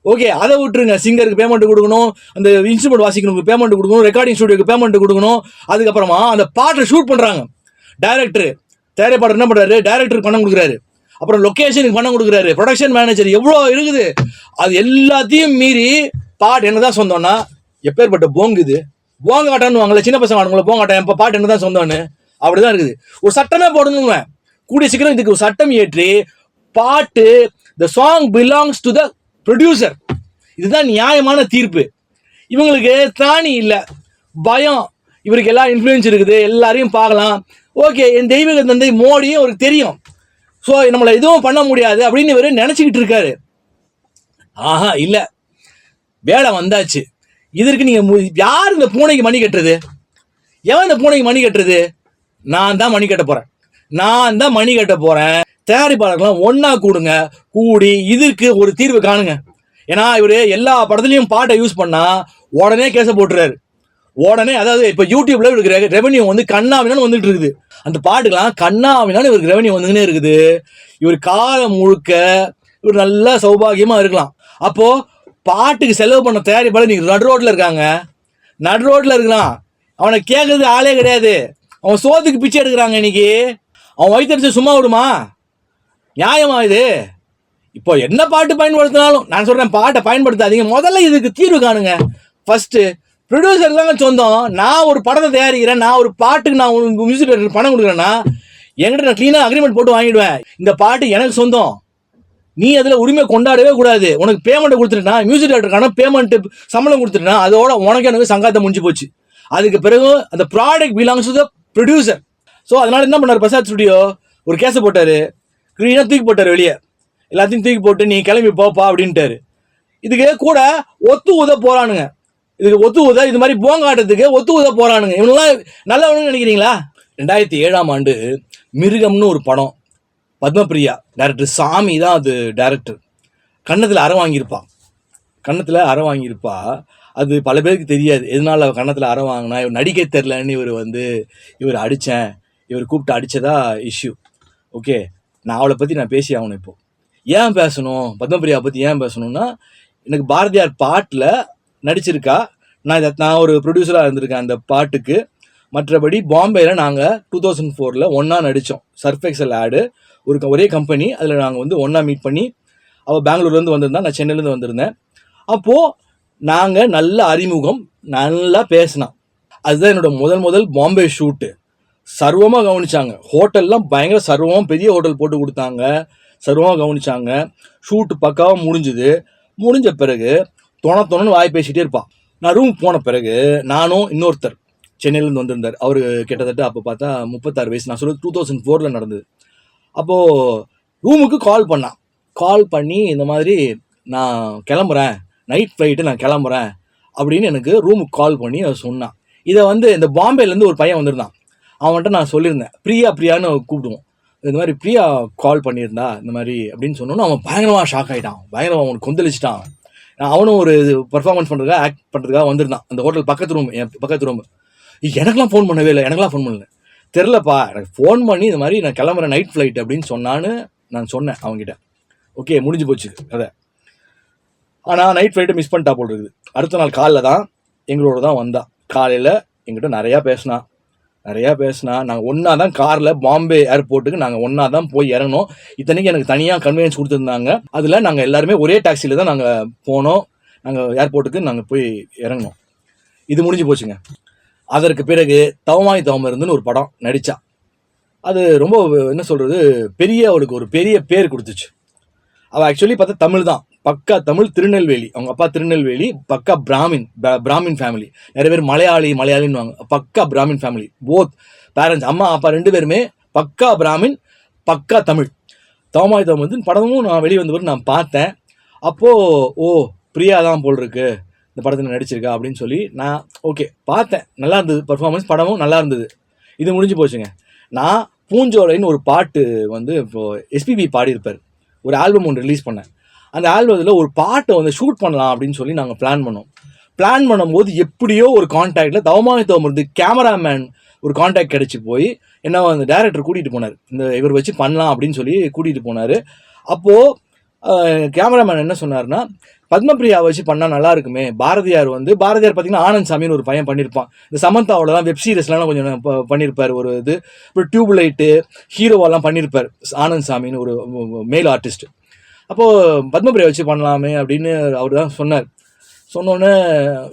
ஓகே அதை விட்டுருங்க, சிங்கருக்கு பேமெண்ட் கொடுக்கணும், அந்த இன்ஸ்ட்ருமெண்ட் வாசிக்கணுக்கு பேமெண்ட் கொடுக்கணும், ரெக்கார்டிங் ஸ்டுடியோக்கு பேமெண்ட் கொடுக்கணும், அதுக்கப்புறமா அந்த பாட்டை ஷூட் பண்ணுறாங்க டைரக்டர், தயாரிப்பாளர் என்ன பண்ணுறாரு, டைரக்டருக்கு பணம் கொடுக்குறாரு, அப்புறம் லொக்கேஷனுக்கு பணம் கொடுக்குறாரு, ப்ரொடக்ஷன் மேனேஜர், எவ்வளோ இருக்குது. அது எல்லாத்தையும் மீறி பாட்டு என்ன தான் சொந்தம்னா எப்பேற்பட்ட போங்குது, போங்காட்டான்னு வாங்கல சின்ன பசங்க ஆடுங்கள போங்காட்டம், இப்போ பாட்டு என்ன தான் சொந்தம்னு அப்படிதான் இருக்குது. ஒரு சட்டமே போடணுங்க, கூடிய சீக்கிரம் இதுக்கு ஒரு சட்டம் ஏற்றி பாட்டு the song belongs to the producer, இதுதான் நியாயமான தீர்ப்பு. இவங்களுக்கு திராணி இல்லை, பயம், இவருக்கு எல்லா இன்ஃப்ளூயன்ஸ் இருக்குது, எல்லாரையும் பார்க்கலாம், ஓகே என் தெய்வீக தந்தை மோடியும் அவருக்கு தெரியும், ஸோ நம்மளை எதுவும் பண்ண முடியாது அப்படின்னு இவர் நினச்சிக்கிட்டு இருக்காரு. ஆஹா இல்லை, வேலை வந்தாச்சு. இதற்கு நீங்கள் யார் இந்த பூனைக்கு மணி கட்டுறது, எவன் இந்த பூனைக்கு மணி கட்டுறது? நான் தான் மணி கட்ட போகிறேன், நான் தான் மணி கட்ட போகிறேன். தயாரிப்பாளர்கள்லாம் ஒன்றா கூடுங்க, கூடி இதற்கு ஒரு தீர்வு காணுங்க. ஏன்னா இவர் எல்லா படத்துலையும் பாட்டை யூஸ் பண்ணால் உடனே கேஸை போட்டுறாரு, உடனே. அதாவது இப்போ யூடியூப்ல இவருக்கு ரெவன்யூ வந்து கண்ணாவினான்னு வந்துட்டு இருக்குது, அந்த பாட்டுக்கெல்லாம் கண்ணாவினான்னு இவருக்கு ரெவன்யூ வந்துன்னே இருக்குது. இவர் காலம் முழுக்க இவர் நல்லா சௌபாகியமாக இருக்கலாம். அப்போது பாட்டுக்கு செலவு பண்ண தயாரிப்பாளர் நீங்கள் நடு ரோட்டில் இருக்காங்க, நடு ரோட்டில் இருக்கிறான், அவனை கேட்கறது ஆளே கிடையாது, அவன் சோத்துக்கு பிச்சை எடுக்கிறாங்க. இன்னைக்கு அவன் வயிற்றுச்சு சும்மா விடுமா? நியாயமா இது? இப்போ என்ன பாட்டு பயன்படுத்தினாலும் நான் சொல்கிறேன், பாட்டை பயன்படுத்தாதீங்க. முதல்ல இதுக்கு தீர்வு காணுங்க. ஃபஸ்ட்டு ப்ரொடியூசர் தாங்க சொந்தம். நான் ஒரு படத்தை தயாரிக்கிறேன், நான் ஒரு பாட்டுக்கு நான் மியூசிக் டைரக்டர் பணம் கொடுக்குறேன்னா என்கிட்ட நான் க்ளீனாக அக்ரிமெண்ட் போட்டு வாங்கிடுவேன். இந்த பாட்டு எனக்கு சொந்தம், நீ அதில் உரிமை கொண்டாடவே கூடாது. உனக்கு பேமெண்ட்டை கொடுத்துட்டா, மியூசிக் டைரக்டருக்கான பேமெண்ட்டு சம்பளம் கொடுத்துட்டா, அதோட உனக்கு எனக்கு சங்காத்தம் முடிஞ்சு போச்சு. அதுக்கு பிறகு அந்த product belongs to the producer. So அதனால என்ன பண்ணார், பிரசாத் ஸ்டுடியோ ஒரு கேஸை போட்டார், க்ளீனாக தூக்கி போட்டார் வெளியே. எல்லாத்தையும் தூக்கி போட்டு நீ கிளம்பி போப்பா அப்படின்ட்டாரு. இதுக்கு கூட ஒத்து ஊத போறானுங்க. இதுக்கு ஒத்து ஊத இது மாதிரி போங்காட்டத்துக்கு ஒத்து ஊத போறானுங்க. இவங்கெல்லாம் நல்லவனுன்னு நினைக்கிறீங்களா? 2007 மிருகம்னு ஒரு படம், பத்மபிரியா டைரக்டர், சாமி தான் அது டைரக்டர். கன்னத்தில் அறை வாங்கியிருப்பா. அது பல பேருக்கு தெரியாது. எதனால கன்னத்தில் அறை வாங்கினா, இவர் நடிக்க தெரிலன்னு இவர் அடித்தேன், இவர் கூப்பிட்டு அடித்ததா இஷ்யூ. ஓகே, நான் அவளை பற்றி நான் பேசி ஆகணும். இப்போது ஏன் பேசணும், பத்மபிரியா பற்றி ஏன் பேசணும்னா, எனக்கு பாரதியார் பாட்டில் நடிச்சிருக்கா, நான் ஒரு ப்ரொடியூசராக இருந்திருக்கேன் அந்த பாட்டுக்கு. மற்றபடி பாம்பேயில் நாங்கள் 2004 ஒன்றா நடித்தோம். சர்ஃபெக்சல் ஆடு ஒரே கம்பெனி, அதில் நாங்கள் ஒன்றா மீட் பண்ணி, அவள் பெங்களூர்லேருந்து வந்திருந்தா, நான் சென்னையிலேருந்து வந்திருந்தேன். அப்போது நாங்கள் நல்ல அறிமுகம், நல்லா பேசினோம். அதுதான் என்னோட முதல் பாம்பே ஷூட்டு. சர்வமாக கவனிச்சாங்க. ஹோட்டல்லாம் பயங்கர சர்வமாக பெரிய ஹோட்டல் போட்டு கொடுத்தாங்க, சர்வமாக கவனிச்சாங்க. ஷூட்டு பக்காவாக முடிஞ்ச பிறகு தொணன்னு வாய் பேசிகிட்டே இருப்பாள். நான் ரூம் போன பிறகு நானும் இன்னொருத்தர் சென்னையிலேருந்து வந்திருந்தார். அவர் கிட்டத்தட்ட அப்போ பார்த்தா 36 வயசு. நான் சொல்லுறது 2004 நடந்தது. அப்போது ரூமுக்கு கால் பண்ணி இந்த மாதிரி நான் கிளம்புறேன், நைட் ஃப்ளைட்டு நான் கிளம்புறேன் அப்படின்னு எனக்கு ரூமுக்கு கால் பண்ணி அவர் சொன்னான். இதை இந்த பாம்பேலேருந்து ஒரு பையன் வந்திருந்தான். அவன்கிட்ட நான் சொல்லியிருந்தேன், பிரியான்னு கூப்பிடுவோம். இந்த மாதிரி பிரியா கால் பண்ணியிருந்தா இந்த மாதிரி அப்படின்னு சொன்னோன்னு அவன் பயங்கரமாக ஷாக் ஆகிட்டான், பயங்கரமாக அவனுக்கு கொந்தளிச்சிட்டான். அவனும் ஒரு பர்ஃபார்மன்ஸ் பண்ணுறதுக்காக, ஆக்ட் பண்ணுறதுக்காக வந்திருந்தான். அந்த ஹோட்டல் பக்கத்து ரூம். எனக்கெலாம் ஃபோன் பண்ணவே இல்லை, தெரிலப்பா, எனக்கு ஃபோன் பண்ணி இந்த மாதிரி நான் கிளம்புறேன் நைட் ஃப்ளைட் அப்படின்னு சொன்னான்னு நான் சொன்னேன் அவங்ககிட்ட. ஓகே, முடிஞ்சு போச்சு கதை. ஆனால் நைட் ஃப்ளைட்டை மிஸ் பண்ணிட்டா போல் இருக்குது. அடுத்த நாள் காலைல தான் எங்களோட தான் வந்தா. காலையில் எங்கிட்ட நிறையா பேசினா. நாங்கள் ஒன்றா தான் காரில் பாம்பே ஏர்போர்ட்டுக்கு நாங்கள் ஒன்றா தான் போய் இறங்கணும். இத்தனைக்கு எனக்கு தனியாக கன்வீனியன்ஸ் கொடுத்துருந்தாங்க. அதில் நாங்கள் எல்லாருமே ஒரே டாக்ஸியில் தான் நாங்கள் போனோம். நாங்கள் ஏர்போர்ட்டுக்கு நாங்கள் போய் இறங்கணும். இது முடிஞ்சு போச்சுங்க. அதற்கு பிறகு தவமாய் தவமிருந்துன்னு ஒரு படம் நடித்தா. அது ரொம்ப என்ன சொல்கிறது, அவளுக்கு ஒரு பெரிய பேர் கொடுத்துச்சு. அவள் ஆக்சுவலி பார்த்தா தமிழ் தான், பக்கா தமிழ், திருநெல்வேலி. அவங்க அப்பா திருநெல்வேலி, பக்கா பிராமின் ஃபேமிலி. நிறைய பேர் மலையாளின்னு வாங்க, பக்கா பிராமின் ஃபேமிலி. போத் பேரண்ட்ஸ், அம்மா அப்பா 2 பேருமே பக்கா பிராமின், பக்கா தமிழ். தவமாய் தவம் வந்து படமும் நான் வெளியே வந்த நான் பார்த்தேன். அப்போது பிரியா தான் போல் இருக்கு இந்த படத்தில் நடிச்சிருக்கா அப்படின்னு சொல்லி நான் ஓகே பார்த்தேன். நல்லா இருந்தது பர்ஃபார்மன்ஸ், படமும் நல்லா இருந்தது. இது முடிஞ்சு போச்சுங்க. நான் பூஞ்சோலைன்னு ஒரு பாட்டு இப்போது எஸ்பிபி பாடியிருப்பார். ஒரு ஆல்பம் ஒன்று ரிலீஸ் பண்ணேன். அந்த ஆல்பத்தில் ஒரு பாட்டை ஷூட் பண்ணலாம் அப்படின்னு சொல்லி நாங்கள் பிளான் பண்ணும்போது எப்படியோ ஒரு கான்டாக்டில் தவமாய் தவமிருந்து கேமராமேன் ஒரு கான்டாக்ட் கிடச்சி போய் என்ன அந்த டைரக்டர் கூட்டிகிட்டு போனார். இவர் வச்சு பண்ணலாம் அப்படின்னு சொல்லி கூட்டிகிட்டு போனார். அப்போது கேமராமேன் என்ன சொன்னார்னா, பத்மபிரியா வச்சு பண்ணால் நல்லா இருக்குமே. பாரதியார் பார்த்தீங்கன்னா ஆனந்த் சாமின்னு ஒரு பையன் பண்ணியிருப்பான். இந்த சமந்தாவோட தான் வெப் சீரிஸ்லாம் கொஞ்சம் பண்ணியிருப்பார். ஒரு அப்புறம் டியூப் லைட்டு ஹீரோவெல்லாம் பண்ணியிருப்பார் ஆனந்த் சாமின்னு ஒரு மேல் ஆர்டிஸ்ட். அப்போது பத்மபிரியா வச்சு பண்ணலாமே அப்படின்னு அவர் தான் சொன்னோன்னே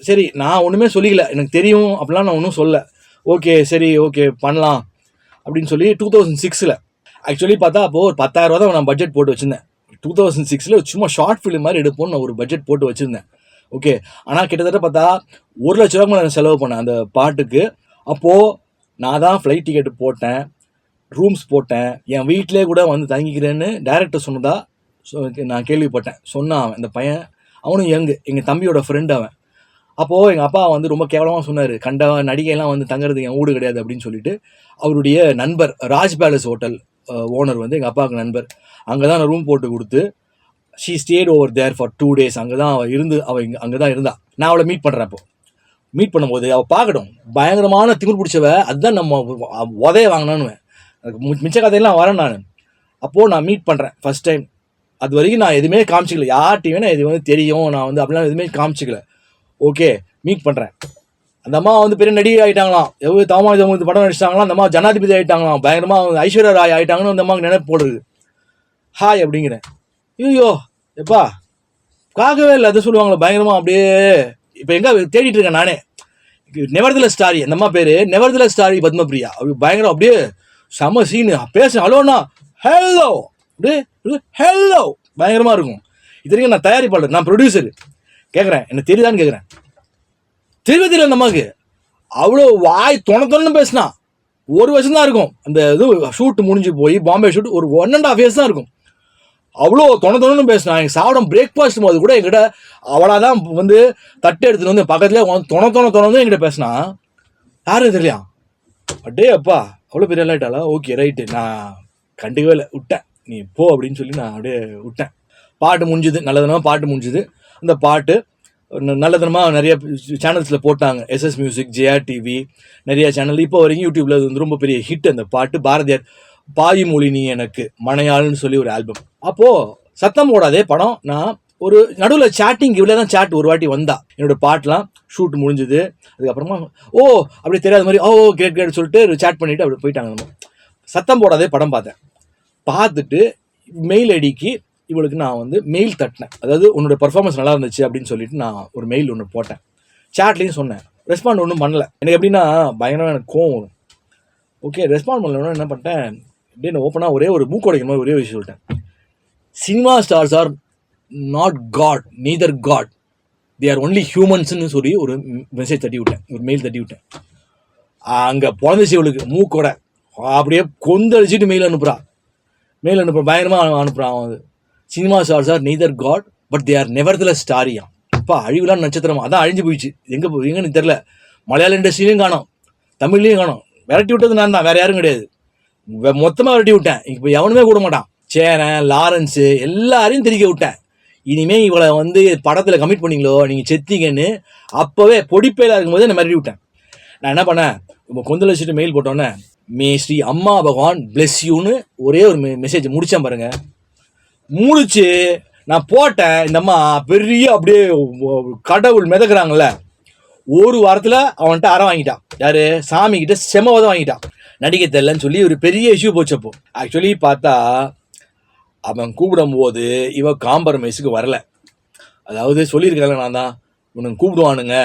சரி, நான் ஒன்றுமே சொல்லிக்கல, எனக்கு தெரியும் அப்படிலாம் நான் ஒன்றும் சொல்ல. ஓகே பண்ணலாம் அப்படின்னு சொல்லி 2006 ஆக்சுவலி பார்த்தா அப்போது ஒரு 10,000 ரூபா தான் நான் பட்ஜெட் போட்டு வச்சுருந்தேன். 2006 சும்மா ஷார்ட் ஃபிலிம் மாதிரி எடுப்போம்னு நான் ஒரு பட்ஜெட் போட்டு வச்சுருந்தேன். ஓகே, ஆனால் கிட்டத்தட்ட பார்த்தா 1 லட்ச ரூபா நான் செலவு பண்ணேன் அந்த பாட்டுக்கு. அப்போது நான் தான் ஃப்ளைட் டிக்கெட்டு போட்டேன், ரூம்ஸ் போட்டேன், என் வீட்டிலே கூட தங்கிக்கிறேன்னு டைரக்டர் சொன்னதா நான் கேள்விப்பட்டேன். சொன்னான் அவன், இந்த பையன், அவனும் எங்கள் தம்பியோட ஃப்ரெண்டு அவன். அப்போது எங்கள் அப்பா ரொம்ப கேவலமாக சொன்னார், கண்ட நடிகையெல்லாம் தங்குறதுக்கு என் வீடு கிடையாது அப்படின்னு சொல்லிட்டு. அவருடைய நண்பர் ராஜ் பேலஸ் ஹோட்டல் ஓனர் எங்கள் அப்பாவுக்கு நண்பர். அங்கே தான் நான் ரூம் போட்டு கொடுத்து she stayed over there for 2 days. அங்கே தான் அவள் அங்கே தான் இருந்தா. நான் அவளை மீட் பண்ணுறேன். அப்போ மீட் பண்ணும்போது அவள் பார்க்கணும், பயங்கரமான திமிர் பிடிச்சவ. அதுதான் நம்ம உதைய வாங்கினான்னு மிச்ச கதையெல்லாம் வரேன் நான். அப்போது நான் மீட் பண்ணுறேன் ஃபஸ்ட் டைம். அது வரைக்கும் நான் எதுவுமே காமிச்சிக்கல, யார்கிட்டையுமே நான் இது தெரியும் நான் அப்படிலாம் எதுவுமே காமிச்சிக்கல. ஓகே, மீட் பண்ணுறேன். அந்த அம்மா பெரிய நடிகை ஆகிட்டாங்களாம், எவ்வளோ தவமாய் தவம் படம் நடிச்சிட்டாங்களாம். அந்த அம்மா ஜனாதிபதி ஆகிட்டாங்களாம், பயங்கரமாக ஐஸ்வர்யா ராய் ஆகிட்டாங்கன்னு அந்த அம்மாவுக்கு நினைப்பு போடுறது. ஹாய் அப்படிங்கிறேன். ஐயோ எப்பா பார்க்கவே இல்லை. அதை சொல்லுவாங்களே பயங்கரமாக அப்படியே. இப்போ எங்கே தேடிட்டு இருக்கேன் நானே. நெவர்தலெஸ் ஸ்டாரி, அந்த அம்மா பேர் நெவர்தலெஸ் ஸ்டாரி பத்மபிரியா. அப்படி பயங்கரம் அப்படியே செம சீனு. பேசுகிறேன் ஹலோண்ணா, ஹலோ அப்படியே ஹலோ பயங்கரமாக இருக்கும். இது வரைக்கும் நான் தயாரிப்பாளர், நான் ப்ரொடியூசர். கேட்குறேன் என்ன தெரியுதான்னு கேட்குறேன். தெரியல அந்த அம்மாவுக்கு. அவ்வளோ வாய் தொணன்னு பேசினா. ஒரு வருஷம் தான் இருக்கும் அந்த இது ஷூட் முடிஞ்சு போய், பாம்பே ஷூட் ஒரு 1.5 years தான் இருக்கும். அவ்வளோ தொணன்னு பேசினா. எங்கள் சாப்பிடும் பிரேக்ஃபாஸ்ட் போது கூட என்கிட்ட அவளாதான் வந்து தட்டு எடுத்துட்டு வந்து பக்கத்துலேயே தொணந்து என்கிட்ட பேசினா. யாரும் தெரியலையா? அட்டே அப்பா அவ்வளோ பெரிய ஆளாயிட்டாளா? ஓகே ரைட்டு, நான் கண்டுக்கவே இல்லை, விட்டேன். நீ போ அப்படின்னு சொல்லி நான் அப்படியே விட்டேன். பாட்டு முடிஞ்சுது, நல்லதனமாக பாட்டு முடிஞ்சுது. அந்த பாட்டு நல்லதனமாக நிறைய சேனல்ஸில் போட்டாங்க. எஸ்எஸ் மியூசிக், ஜேஆர் டிவி, நிறைய சேனல். இப்போ வரைக்கும் யூடியூப்பில் அது வந்து ரொம்ப பெரிய ஹிட் அந்த பாட்டு. பாரதியார் பாய் மொழி நீ எனக்கு மனையாள்னு சொல்லி ஒரு ஆல்பம். அப்போது சத்தம் போடாதே படம். நான் ஒரு நடுவில் சேட்டிங், இவ்வளோ தான் சேட் ஒரு வாட்டி வந்தா. என்னோடய பாட்டெலாம் ஷூட் முடிஞ்சுது. அதுக்கப்புறமா ஓ அப்படி தெரியாத மாதிரி ஓ கேட் சொல்லிட்டு சேட் பண்ணிவிட்டு அப்படி போயிட்டாங்க. நம்ம சத்தம் போடாதே படம் பார்த்தேன். பார்த்துட்டு மெயில் ஐடிக்கு இவளுக்கு நான் வந்து மெயில் தட்டினேன். அதாவது உன்னோட பர்ஃபார்மன்ஸ் நல்லா இருந்துச்சு அப்படின்னு சொல்லிட்டு நான் ஒரு மெயில் ஒன்று போட்டேன். சேட்லேயும் சொன்னேன். ரெஸ்பாண்ட் ஒன்றும் பண்ணல. எனக்கு எப்படின்னா பயங்கரமாக எனக்கு கோவம் வரும். ஓகே ரெஸ்பாண்ட் பண்ணலன்னா என்ன பண்ணிட்டேன், அப்படியே நான் ஓப்பனாக ஒரே ஒரு மூக்கோடைக்கிற மாதிரி ஒரே விஷயம் சொல்லிட்டேன். Cinema stars are not God, neither God, they are only ஹியூமன்ஸ்ன்னு சொல்லி ஒரு மெசேஜ் தட்டி விட்டேன், ஒரு மெயில் தட்டி விட்டேன். அங்கே பிறந்துச்சு இவளுக்கு மூக்கோட. அப்படியே கொந்தளிச்சுட்டு மெயில் அனுப்புகிறான். பயங்கரமாக அனுப்புகிறான். அவன் cinema stars are neither God but they are nevertheless ஸ்டாரியா. அப்பா அழிவுலாம் நட்சத்திரம் அதான் அழிஞ்சு போயிடுச்சு. எங்கன்னு தெரில. மலையாள இண்டஸ்ட்ரியிலையும் காணோம், தமிழ்லையும் காணோம். விரட்டி விட்டது நான் தான், வேறு யாரும் கிடையாது. மொத்தமாக விரட்டி விட்டேன். இப்போ எவனுமே கூட மாட்டான். சேரன், லாரன்ஸு எல்லாரையும் திரிக்க விட்டேன். இனிமேல் இவளை வந்து படத்தில் கமிட் பண்ணிங்களோ நீங்கள் செத்தீங்கன்னு அப்போவே பொடிப்பையில் இருக்கும்போதே நான் மிரட்டி விட்டேன். நான் என்ன பண்ணேன், இப்போ கொந்தளிச்சுட்டு மெயில் போட்டோன்னே மே ஸ்ரீ அம்மா பகவான் பிளெஸ் யூன்னு ஒரே ஒரு மெசேஜ் முடித்தேன் பாருங்க. முடிச்சு நான் போட்டேன். இந்த அம்மா பெரிய அப்படியே கடவுள் மிதக்குறாங்கல்ல, ஒரு வாரத்தில் அவன்கிட்ட அற வாங்கிட்டான். யாரு? சாமி கிட்ட செமவதை வாங்கிட்டான். நடிக்க தெரியலன்னு சொல்லி ஒரு பெரிய இஷ்யூ போச்சப்போ. ஆக்சுவலி பார்த்தா அவன் கூப்பிடும் போது இவன் காம்பரமைஸுக்கு வரல. அதாவது சொல்லியிருக்காங்க, நான் தான் உனக்கு கூப்பிடுவானுங்க,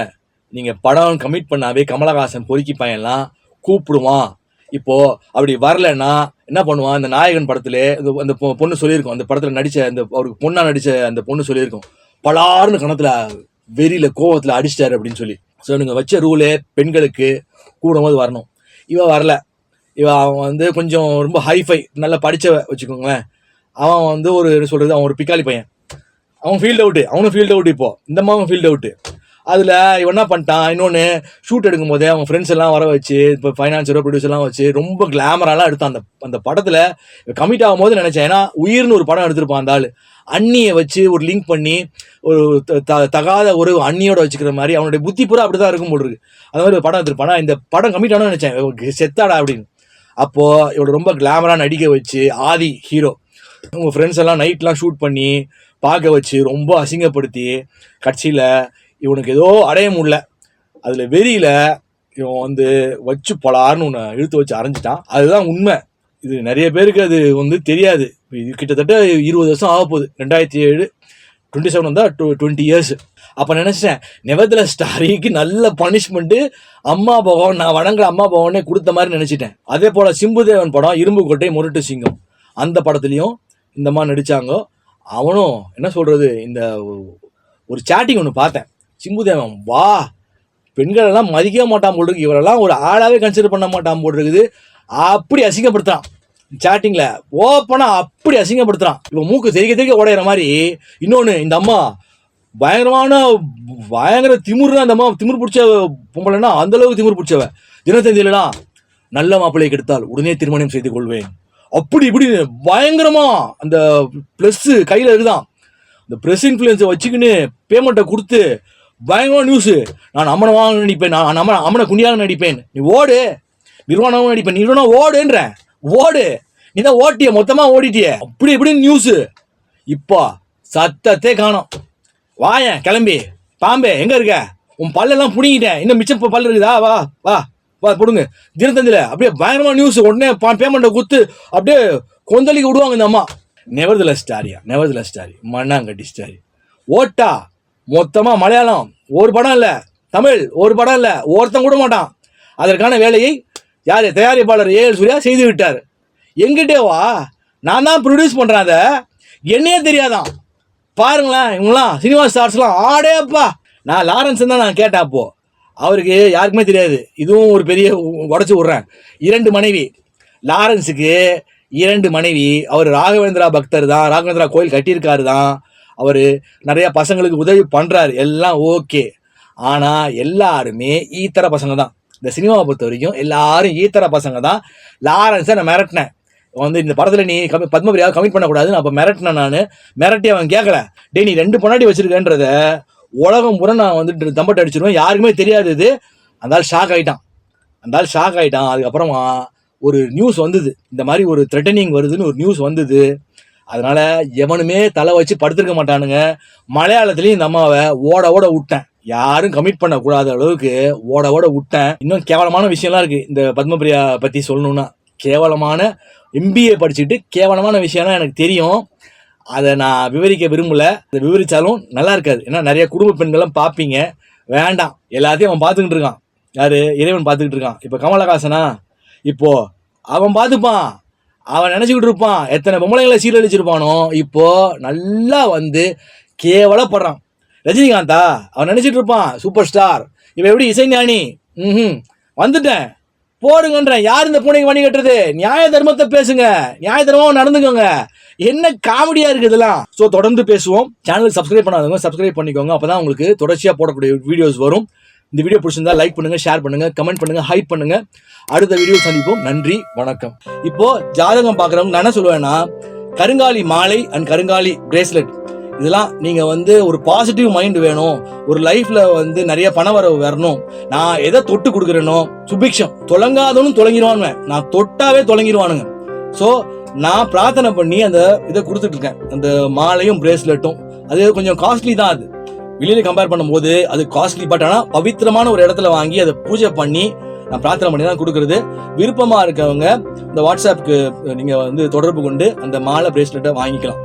நீங்கள் படம் கமிட் பண்ணாவே கமலஹாசன் பொறுக்கி பையன்லாம் கூப்பிடுவான். இப்போது அப்படி வரலன்னா என்ன பண்ணுவான், இந்த நாயகன் படத்துல அந்த பொண்ணு சொல்லியிருக்கோம், அந்த படத்தில் நடித்த அந்த அவருக்கு பொண்ணாக நடித்த அந்த பொண்ணு சொல்லியிருக்கோம், பலாருன்னு கணத்தில் வெறியில் கோவத்தில் அடிச்சிட்டாரு அப்படின்னு சொல்லி. ஸோ நீங்கள் வச்ச ரூலே பெண்களுக்கு கூடும்போது வரணும். இவன் வரல. அவன் வந்து கொஞ்சம் ரொம்ப ஹைஃபை நல்லா படித்த வச்சுக்கோங்களேன். அவன் வந்து ஒரு சொல்கிறது, அவன் ஒரு பிக்காலி பையன். அவன் ஃபீல்ட் அவுட்டு, அவனும் ஃபீல்ட் அவுட்டு. இப்போது இந்த மாதிரி ஃபீல்ட் அவுட்டு. அதில் இவன் என்ன பண்ணிட்டான், இன்னொன்று ஷூட் எடுக்கும் போதே அவன் ஃப்ரெண்ட்ஸ் எல்லாம் வர வச்சு, இப்போ ஃபைனான்சரோ ப்ரொடியூசர்லாம் வச்சு ரொம்ப கிளாமராலாம் எடுத்தான். அந்த படத்தில் கமிட் ஆகும் போது நினச்சேன், ஏன்னா உயிர்னு ஒரு படம் எடுத்திருப்பான் அந்த ஆள். அண்ணியை வச்சு ஒரு லிங்க் பண்ணி ஒரு தகாத ஒரு அண்ணியோட வச்சுக்கிற மாதிரி அவனுடைய புத்தி பூரா அப்படி தான் இருக்கும் போல் இருக்கு. அந்த மாதிரி ஒரு படம் எடுத்திருப்பானா. இந்த படம் கமிட் ஆனு நினச்சேன், செத்தாடா அப்படின்னு. அப்போது இவளை ரொம்ப கிளாமராக நடிக்க வச்சு, ஆதி ஹீரோ, உங்கள் ஃப்ரெண்ட்ஸ் எல்லாம் நைட்லாம் ஷூட் பண்ணி பார்க்க வச்சு ரொம்ப அசிங்கப்படுத்தி கட்சியில் இவனுக்கு ஏதோ அடைய முடியல. அதில் வெறியில் இவன் வந்து வச்சு பலார்னு ஒன்று இழுத்து வச்சு அரைஞ்சிட்டான். அதுதான் உண்மை. இது நிறைய பேருக்கு அது வந்து தெரியாது. இது கிட்டத்தட்ட 20 வருஷம் ஆக போகுது. 2007 27 வந்தால் 20 years. அப்போ நினச்சேன், நெவர்தலெஸ் ஸ்டாரிக்கு நல்ல பனிஷ்மெண்ட்டு அம்மா பகவான், நான் வணங்குற அம்மா பகவானே கொடுத்த மாதிரி நினச்சிட்டேன். அதே போல் சிம்புதேவன் படம் இரும்பு கோட்டை முரட்டு சிங்கம், அந்த படத்துலையும் இந்த மாதிரி நடித்தாங்க. அவனும் என்ன சொல்கிறது, இந்த ஒரு சேட்டிங் ஒன்று பார்த்தேன். சிம்புதேவன் வா, பெண்களெல்லாம் மதிக்க மாட்டான் போல் இருக்கு, இவரெல்லாம் ஒரு ஆளாகவே கன்சிடர் பண்ண மாட்டான் போல் இருக்குது. அப்படி அசிங்கப்படுத்துகிறான் சேட்டிங்கில். ஓப்பனாக அப்படி அசிங்கப்படுத்துகிறான். இவன் மூக்கு தெரிய உடையிற மாதிரி. இன்னொன்று, இந்த அம்மா பயங்கர திமுருனா, அந்த அம்மா திமிர் பிடிச்ச பொம்பளைன்னா அந்தளவுக்கு திமிர் பிடிச்சவ. தினத்தந்தியிலலாம் நல்ல மாப்பிள்ளையை கெடுத்தால் உடனே திருமணம் செய்து கொள்வேன், அப்படி இப்படி பயங்கரமாக அந்த ப்ளஸ்ஸு கையில் இருக்குதான். இந்த ப்ரெஸ் இன்ஃப்ளூயன்ஸை வச்சுக்கின்னு பேமெண்ட்டை கொடுத்து பயங்கரமாக நியூஸு. நான் அம்மனை வாங்க நடிப்பேன், நான் அம்மனை குண்டியாக நடிப்பேன், நீ ஓடு, நிர்வாணமாக நடிப்பேன், நீ இல்லைனா ஓடுன்றேன், ஓடு, நீ தான் ஓட்டிய, மொத்தமாக ஓடிட்டிய, அப்படி இப்படின்னு நியூஸு. இப்போ சத்தத்தே காணோம். வாயன் கிளம்பி, பாம்பே எங்கே இருக்க, உன் பல்லெல்லாம் பிடிங்கிட்டேன், இன்னும் மிச்சம் பல்லு இருக்குதா, வா வா வா போடுங்க. தினத்தந்தியில் அப்படியே பயங்கரமாக நியூஸ். உடனே பேமெண்ட்டை கொடுத்து அப்படியே கொந்தளிக்க விடுவாங்க இந்த அம்மா. நெவர்தலெஸ் ஸ்டாரி மண்ணாங்கட்டி ஸ்டாரி. ஓட்டா மொத்தமாக மலையாளம் ஒரு படம் இல்லை, தமிழ் ஒரு படம் இல்லை, ஒருத்தன் கூட மாட்டான். அதற்கான வேலையை யார் தயாரிப்பாளர் ஏஎல் சூர்யா செய்து விட்டார். எங்கிட்டேவா நான் தான் ப்ரொடியூஸ் பண்ணுறேன், அதை என்னையே தெரியாதான். பாருங்களேன், இவங்களாம் சினிமா ஸ்டார்ஸ்லாம் ஆடேப்பா. நான் லாரன்ஸ் தான் நான் கேட்டேன், அப்போது அவருக்கு யாருக்குமே தெரியாது. இதுவும் ஒரு பெரிய உடச்சி விட்றேன். 2 மனைவி லாரன்ஸுக்கு, 2 மனைவி. அவர் ராகவேந்திரா பக்தர் தான், ராகவேந்திரா கோயில் கட்டியிருக்காரு தான், அவர் நிறையா பசங்களுக்கு உதவி பண்ணுறாரு, எல்லாம் ஓகே. ஆனால் எல்லாருமே ஈத்தர பசங்க தான். இந்த சினிமாவை பொறுத்த வரைக்கும் எல்லாரும் ஈத்தர பசங்க தான். லாரன்ஸை நான் மிரட்டினேன், வந்து இந்த படத்தில் நீ பத்மபிரியாவை கமிட் பண்ணக்கூடாதுன்னு. அப்போ மிரட்டினேன் நான். மிரட்டி அவன் கேட்கல. டே நீ 2 பொண்டாட்டி வச்சிருக்கேன்றத உலகம் பூரா நான் வந்துட்டு தம்பட்டு அடிச்சிருவேன், யாருக்குமே தெரியாது இது. அந்த ஷாக் ஆகிட்டான். அதுக்கப்புறமா ஒரு நியூஸ் வந்தது, இந்த மாதிரி ஒரு த்ரெட்டனிங் வருதுன்னு ஒரு நியூஸ் வந்தது. அதனால எவனுமே தலை வச்சு படுத்திருக்க மாட்டானுங்க. மலையாளத்துலேயும் இந்த அம்மாவை ஓட விட்டேன், யாரும் கமிட் பண்ணக்கூடாத அளவுக்கு ஓட விட்டேன். இன்னும் கேவலமான விஷயம்லாம் இருக்குது இந்த பத்மபிரியா பற்றி சொல்லணும்னா. கேவலமான MBA படிச்சுட்டு கேவலமான விஷயம்லாம் எனக்கு தெரியும். அதை நான் விவரிக்க விரும்பலை. அதை விவரித்தாலும் நல்லா இருக்காது. ஏன்னா நிறைய குடும்ப பெண்களும் பார்ப்பீங்க, வேண்டாம். எல்லாத்தையும் அவன் பார்த்துக்கிட்டு இருக்கான். யார்? இறைவன் பார்த்துக்கிட்டு இருக்கான். இப்போ கமலஹாசனா, இப்போது அவன் பார்த்துப்பான், அவன் நினச்சிக்கிட்டு இருப்பான் எத்தனை பொம்பளைங்களை சீரழிச்சிருப்பானோ. இப்போது நல்லா வந்து கேவலப்படுறான். ரஜினிகாந்தா, அவன் நினச்சிட்டு இருப்பான் சூப்பர் ஸ்டார், இவன் எப்படி இசைஞானி, வந்துட்டேன் போடுங்கன்றேன். யார் இந்த பூனைக்கு வணி கட்டுறது? நியாய தர்மத்தை பேசுங்க, நியாய தர்மமாக நடந்துக்கோங்க. என்ன காமெடியாக இருக்குது இதெல்லாம். ஸோ தொடர்ந்து பேசுவோம். சேனலுக்கு சப்ஸ்கிரைப் பண்ணாதவங்க சப்ஸ்கிரைப் பண்ணிக்கோங்க, அப்போ தான் உங்களுக்கு தொடர்ச்சியாக போடக்கூடிய வீடியோஸ் வரும். இந்த வீடியோ பிடிச்சிருந்தா லைக் பண்ணுங்கள், ஷேர் பண்ணுங்கள், கமெண்ட் பண்ணுங்கள், ஹைப் பண்ணுங்கள். அடுத்த வீடியோ சந்திப்போம். நன்றி, வணக்கம். இப்போது ஜாதகம் பார்க்குறவங்க நான் என்ன சொல்லுவேன்னா, கருங்காலி மாலை அண்ட் கருங்காலி பிரேஸ்லெட் இதெல்லாம் நீங்கள் வந்து ஒரு பாசிட்டிவ் மைண்ட் வேணும், ஒரு லைஃப்பில் வந்து நிறைய பண வரவு வரணும். நான் எதை தொட்டு கொடுக்குறேனோ சுபிக்ஷம், தொலங்காதவனும் தொலங்கிடுவானுங்க, நான் தொட்டாவே தொலங்கிடுவானுங்க. ஸோ நான் பிரார்த்தனை பண்ணி அந்த இதை கொடுத்துட்டு இருக்கேன், அந்த மாலையும் பிரேஸ்லெட்டும். அது கொஞ்சம் காஸ்ட்லி தான், அது வெளியில கம்பேர் பண்ணும்போது அது காஸ்ட்லி. பட் ஆனால் பவித்திரமான ஒரு இடத்துல வாங்கி அதை பூஜை பண்ணி நான் பிரார்த்தனை பண்ணி தான் கொடுக்கறது. விருப்பமாக இருக்கவங்க இந்த வாட்ஸ்அப்புக்கு நீங்கள் வந்து தொடர்பு கொண்டு அந்த மாலை பிரேஸ்லெட்டை வாங்கிக்கலாம்.